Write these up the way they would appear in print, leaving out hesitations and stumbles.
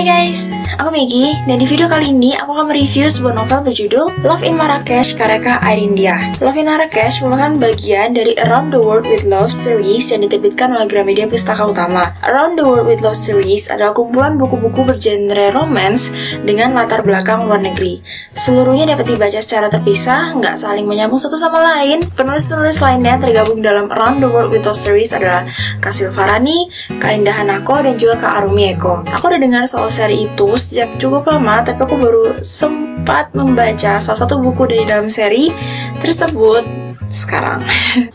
Hai guys, aku Maggie, dan di video kali ini aku akan mereview sebuah novel berjudul Love in Marrakesh karya Kak Airin Diah. Love in Marrakesh merupakan bagian dari Around the World with Love series yang diterbitkan oleh Gramedia Pustaka Utama. Around the World with Love series adalah kumpulan buku-buku bergenre romance dengan latar belakang luar negeri. Seluruhnya dapat dibaca secara terpisah, nggak saling menyambung satu sama lain. Penulis-penulis lainnya tergabung dalam Around the World with Love series adalah Kak Silvarani, Kak Indah Hanako, dan juga Kak Arumi Eko. Aku udah dengar soal seri itu sejak cukup lama, tapi aku baru sempat membaca salah satu buku dari dalam seri tersebut sekarang.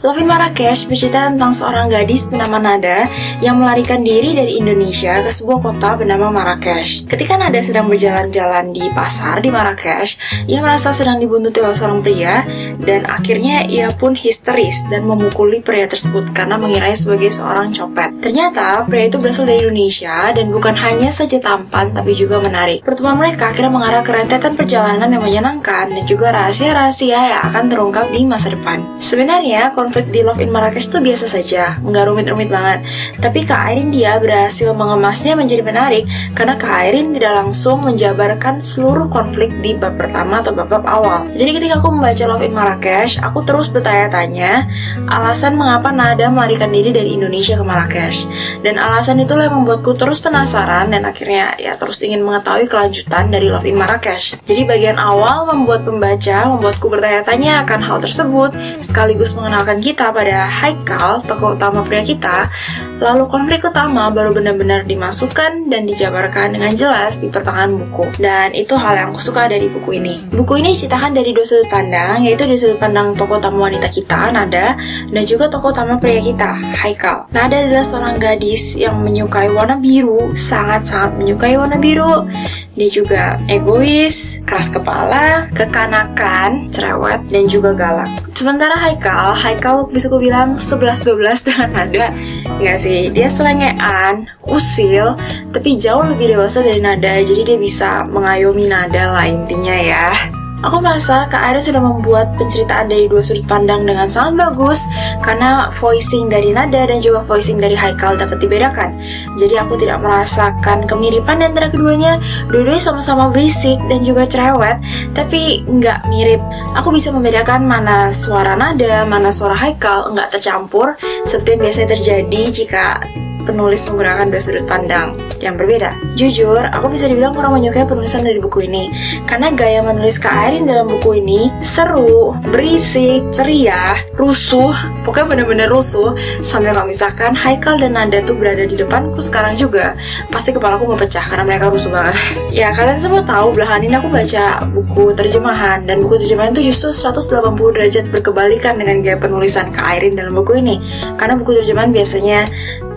Love in Marrakesh bercerita tentang seorang gadis bernama Nada yang melarikan diri dari Indonesia ke sebuah kota bernama Marrakesh. Ketika Nada sedang berjalan-jalan di pasar di Marrakesh, ia merasa sedang dibuntuti oleh seorang pria dan akhirnya ia pun histeris dan memukuli pria tersebut karena mengiranya sebagai seorang copet. Ternyata pria itu berasal dari Indonesia dan bukan hanya saja tampan tapi juga menarik. Pertemuan mereka akhirnya mengarah ke rentetan perjalanan yang menyenangkan dan juga rahasia-rahasia yang akan terungkap di masa depan. Sebenarnya konflik di Love in Marrakesh itu biasa saja, nggak rumit-rumit banget. Tapi Kak Airin Diah berhasil mengemasnya menjadi menarik karena Kak Airin tidak langsung menjabarkan seluruh konflik di bab pertama atau bab-bab awal. Jadi ketika aku membaca Love in Marrakesh, aku terus bertanya-tanya alasan mengapa Nada melarikan diri dari Indonesia ke Marrakesh. Dan alasan itulah yang membuatku terus penasaran dan akhirnya ya terus ingin mengetahui kelanjutan dari Love in Marrakesh. Jadi bagian awal membuatku bertanya-tanya akan hal tersebut, sekaligus mengenalkan kita pada Haikal, tokoh utama pria kita. Lalu konflik utama baru benar-benar dimasukkan dan dijabarkan dengan jelas di pertengahan buku. Dan itu hal yang aku suka dari buku ini. Buku ini diceritakan dari dua sudut pandang, yaitu dari sudut pandang tokoh utama wanita kita, Nada, dan juga tokoh utama pria kita, Haikal. Nada adalah seorang gadis yang menyukai warna biru, sangat-sangat menyukai warna biru. Dia juga egois, keras kepala, kekanakan, cerewet, dan juga galak. Sementara Haikal bisa ku bilang 11-12 dengan Nada. Enggak sih, dia selengean, usil, tapi jauh lebih dewasa dari Nada, jadi dia bisa mengayomi Nada lah intinya ya. Aku merasa Kak Airin sudah membuat penceritaan dari dua sudut pandang dengan sangat bagus karena voicing dari Nada dan juga voicing dari Haikal dapat dibedakan. Jadi aku tidak merasakan kemiripan antara keduanya. Dua-duanya sama-sama berisik dan juga cerewet, tapi nggak mirip. Aku bisa membedakan mana suara Nada, mana suara Haikal, nggak tercampur seperti yang biasanya terjadi jika penulis menggunakan dua sudut pandang yang berbeda. Jujur, aku bisa dibilang kurang menyukai penulisan dari buku ini karena gaya menulis Kak Airin dalam buku ini seru, berisik, ceria, rusuh, pokoknya bener-bener rusuh. Sampai kalau misalkan Haikal dan Nada tuh berada di depanku sekarang juga, pasti kepalaku mau pecah karena mereka rusuh banget. Ya, kalian semua tahu belakangan ini aku baca buku terjemahan, dan buku terjemahan itu justru 180 derajat berkebalikan dengan gaya penulisan Kak Airin dalam buku ini. Karena buku terjemahan biasanya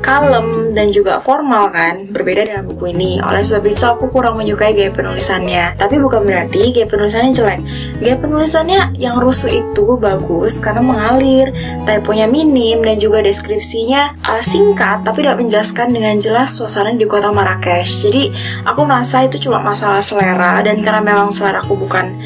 kalem dan juga formal kan, berbeda dengan buku ini. Oleh sebab itu aku kurang menyukai gaya penulisannya. Tapi bukan berarti gaya penulisannya jelek. Gaya penulisannya yang rusuh itu bagus karena mengalir, typonya minim, dan juga deskripsinya singkat tapi dapat menjelaskan dengan jelas suasana di kota Marrakesh. Jadi aku merasa itu cuma masalah selera, dan karena memang selera aku bukan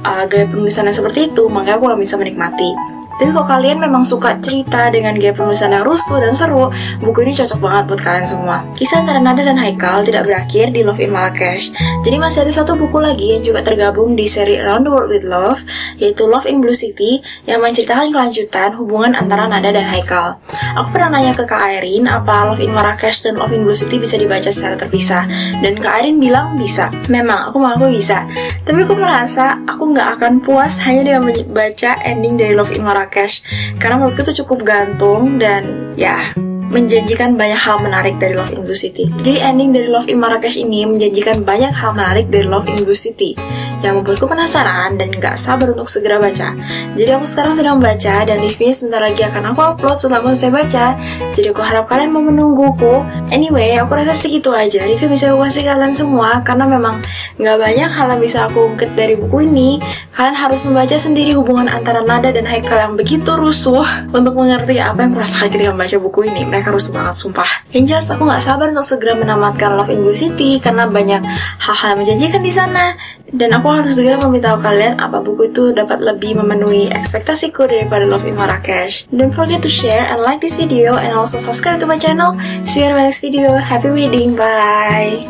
gaya penulisannya seperti itu, makanya aku gak bisa menikmati. Tapi kalau kalian memang suka cerita dengan gaya penulisan yang rusuh dan seru, buku ini cocok banget buat kalian semua. Kisah antara Nada dan Haikal tidak berakhir di Love in Marrakesh. Jadi masih ada satu buku lagi yang juga tergabung di seri Around the World with Love, yaitu Love in Blue City, yang menceritakan kelanjutan hubungan antara Nada dan Haikal. Aku pernah nanya ke Kak Airin apa Love in Marrakesh dan Love in Blue City bisa dibaca secara terpisah, dan Kak Airin bilang bisa. Memang, aku mengaku bisa. Tapi aku merasa aku nggak akan puas hanya dengan membaca ending dari Love in Marrakesh, karena menurutku itu cukup gantung dan ya menjanjikan banyak hal menarik dari Love in Blue City. Jadi ending dari Love in Marrakesh ini menjanjikan banyak hal menarik dari Love in Blue City yang membuatku penasaran dan gak sabar untuk segera baca. Jadi aku sekarang sedang membaca dan reviewnya sebentar lagi akan aku upload setelah aku selesai baca. Jadi aku harap kalian mau menungguku. Anyway, aku rasa segitu aja review bisa aku kasih kalian semua karena memang gak banyak hal yang bisa aku ungkit dari buku ini. Kalian harus membaca sendiri hubungan antara Nada dan Haikal yang begitu rusuh untuk mengerti apa yang kurasakan ketika membaca buku ini. Mereka rusuh banget, sumpah. Yang jelas aku gak sabar untuk segera menamatkan Love in Blue City karena banyak hal-hal yang menjanjikan di sana. Dan aku harus segera memberitahu kalian apa buku itu dapat lebih memenuhi ekspektasiku daripada Love in Marrakesh. Don't forget to share and like this video and also subscribe to my channel. See you in my next video. Happy reading, bye!